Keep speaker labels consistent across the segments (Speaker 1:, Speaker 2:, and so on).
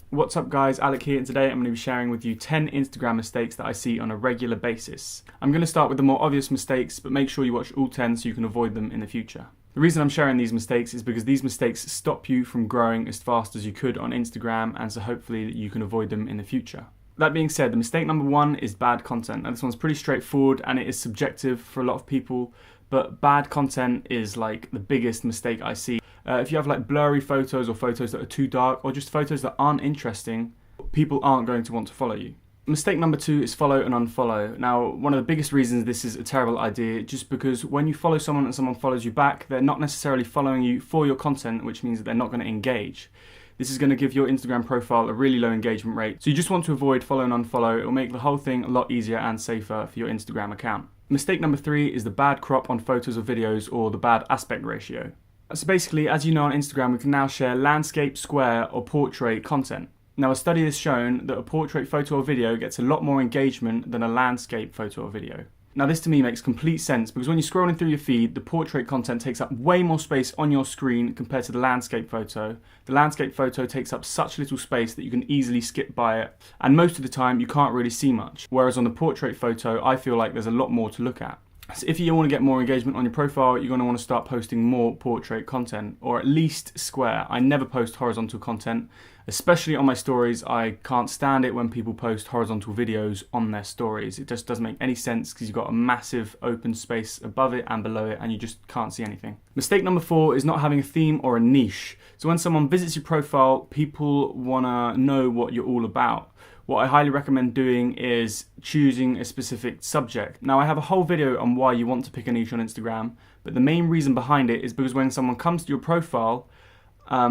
Speaker 1: What's up guys, Alec here, and today I'm going to be sharing with you 10 Instagram mistakes that I see on a regular basis. I'm going to start with the more obvious mistakes, but make sure you watch all 10 so you can avoid them in the future. The reason I'm sharing these mistakes is because these mistakes stop you from growing as fast as you could on Instagram, and so hopefully you can avoid them in the future. That being said, the mistake number one is bad content. Now this one's pretty straightforward and it is subjective for a lot of people, but bad content is like the biggest mistake I see. If you have like blurry photos or photos that are too dark or just photos that aren't interesting, people aren't going to want to follow you. Mistake number two is follow and unfollow. Now, one of the biggest reasons this is a terrible idea, just because when you follow someone and someone follows you back, they're not necessarily following you for your content, which means that they're not going to engage. This is going to give your Instagram profile a really low engagement rate. So you just want to avoid follow and unfollow. It will make the whole thing a lot easier and safer for your Instagram account. Mistake number three is the bad crop on photos or videos, or the bad aspect ratio. So basically, as you know on Instagram, we can now share landscape, square or portrait content. Now a study has shown that a portrait photo or video gets a lot more engagement than a landscape photo or video. Now this to me makes complete sense, because when you're scrolling through your feed, the portrait content takes up way more space on your screen compared to the landscape photo. The landscape photo takes up such little space that you can easily skip by it, and most of the time you can't really see much. Whereas on the portrait photo, I feel like there's a lot more to look at. So if you want to get more engagement on your profile, you're going to want to start posting more portrait content, or at least square. I never post horizontal content, especially on my stories. I can't stand it when people post horizontal videos on their stories. It just doesn't make any sense, because you've got a massive open space above it and below it and you just can't see anything. Mistake number four is not having a theme or a niche. So when someone visits your profile, people want to know what you're all about. What I highly recommend doing is choosing a specific subject. Now I have a whole video on why you want to pick a niche on Instagram, but the main reason behind it is because when someone comes to your profile,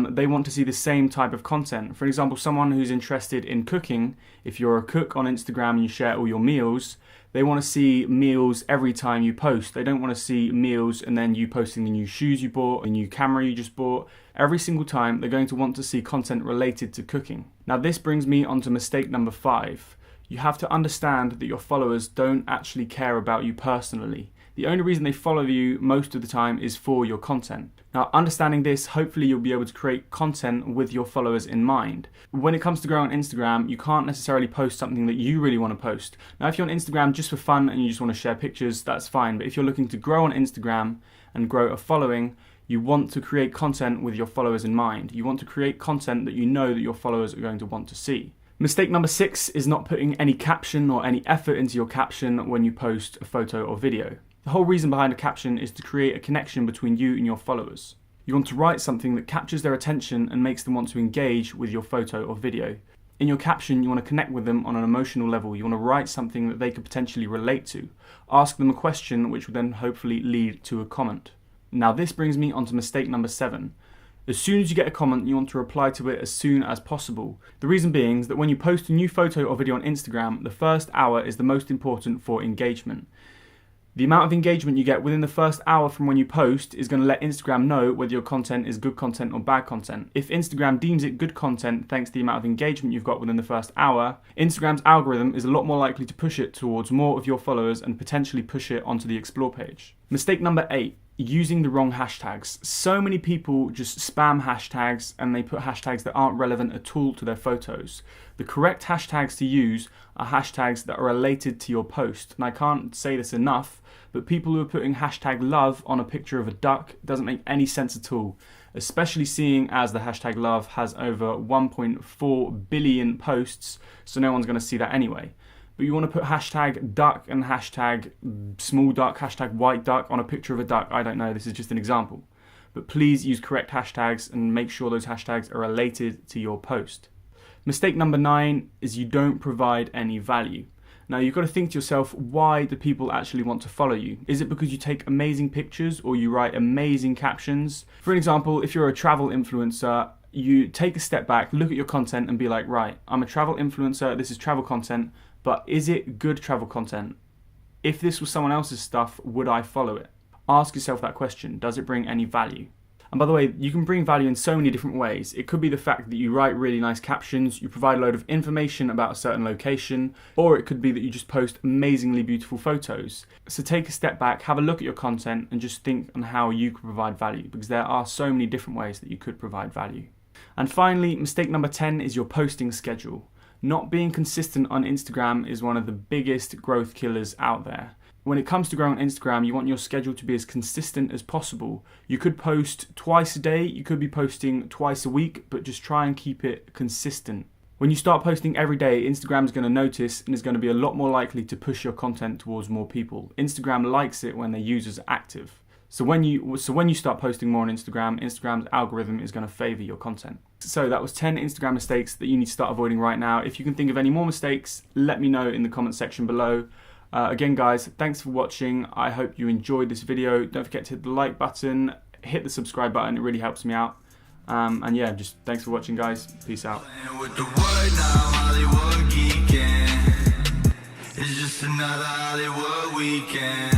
Speaker 1: they want to see the same type of content. For example, someone who's interested in cooking, if you're a cook on Instagram and you share all your meals, they want to see meals every time you post. They don't want to see meals and then you posting the new shoes you bought, the new camera you just bought. Every single time they're going to want to see content related to cooking. Now this brings me on to mistake number five. You have to understand that your followers don't actually care about you personally. The only reason they follow you most of the time is for your content. Now, understanding this, hopefully you'll be able to create content with your followers in mind. When it comes to growing on Instagram, you can't necessarily post something that you really want to post. Now, if you're on Instagram just for fun and you just want to share pictures, that's fine. But if you're looking to grow on Instagram and grow a following, you want to create content with your followers in mind. You want to create content that you know that your followers are going to want to see. Mistake number six is not putting any caption or any effort into your caption when you post a photo or video. The whole reason behind a caption is to create a connection between you and your followers. You want to write something that captures their attention and makes them want to engage with your photo or video. In your caption, you want to connect with them on an emotional level. You want to write something that they could potentially relate to. Ask them a question which will then hopefully lead to a comment. Now this brings me on to mistake number seven. As soon as you get a comment, you want to reply to it as soon as possible. The reason being is that when you post a new photo or video on Instagram, the first hour is the most important for engagement. The amount of engagement you get within the first hour from when you post is going to let Instagram know whether your content is good content or bad content. If Instagram deems it good content thanks to the amount of engagement you've got within the first hour, Instagram's algorithm is a lot more likely to push it towards more of your followers and potentially push it onto the explore page. Mistake number 8. Using the wrong hashtags. So many people just spam hashtags and they put hashtags that aren't relevant at all to their photos. The correct hashtags to use are hashtags that are related to your post. And I can't say this enough, but people who are putting hashtag love on a picture of a duck doesn't make any sense at all. Especially seeing as the hashtag love has over 1.4 billion posts, so no one's going to see that anyway. But you want to put hashtag duck and hashtag small duck, hashtag white duck on a picture of a duck. I don't know, this is just an example. But please use correct hashtags and make sure those hashtags are related to your post. Mistake number 9 is you don't provide any value. Now you've got to think to yourself, why do people actually want to follow you? Is it because you take amazing pictures or you write amazing captions? For example, if you're a travel influencer, you take a step back, look at your content and be like, right, I'm a travel influencer, this is travel content, but is it good travel content? If this was someone else's stuff, would I follow it? Ask yourself that question. Does it bring any value? And by the way, you can bring value in so many different ways. It could be the fact that you write really nice captions, you provide a load of information about a certain location, or it could be that you just post amazingly beautiful photos. So take a step back, have a look at your content and just think on how you could provide value, because there are so many different ways that you could provide value. And finally, mistake number 10 is your posting schedule. Not being consistent on Instagram is one of the biggest growth killers out there. When it comes to growing on Instagram, you want your schedule to be as consistent as possible. You could post twice a day, you could be posting twice a week, but just try and keep it consistent. When you start posting every day, Instagram is going to notice and is going to be a lot more likely to push your content towards more people. Instagram likes it when their users are active. So when you start posting more on Instagram, Instagram's algorithm is going to favor your content. So that was 10 Instagram mistakes that you need to start avoiding right now. If you can think of any more mistakes, let me know in the comment section below. Again guys, thanks for watching. I hope you enjoyed this video. Don't forget to hit the like button, hit the subscribe button, it really helps me out. And yeah, just thanks for watching guys. Peace out. It's just another Hollywood weekend.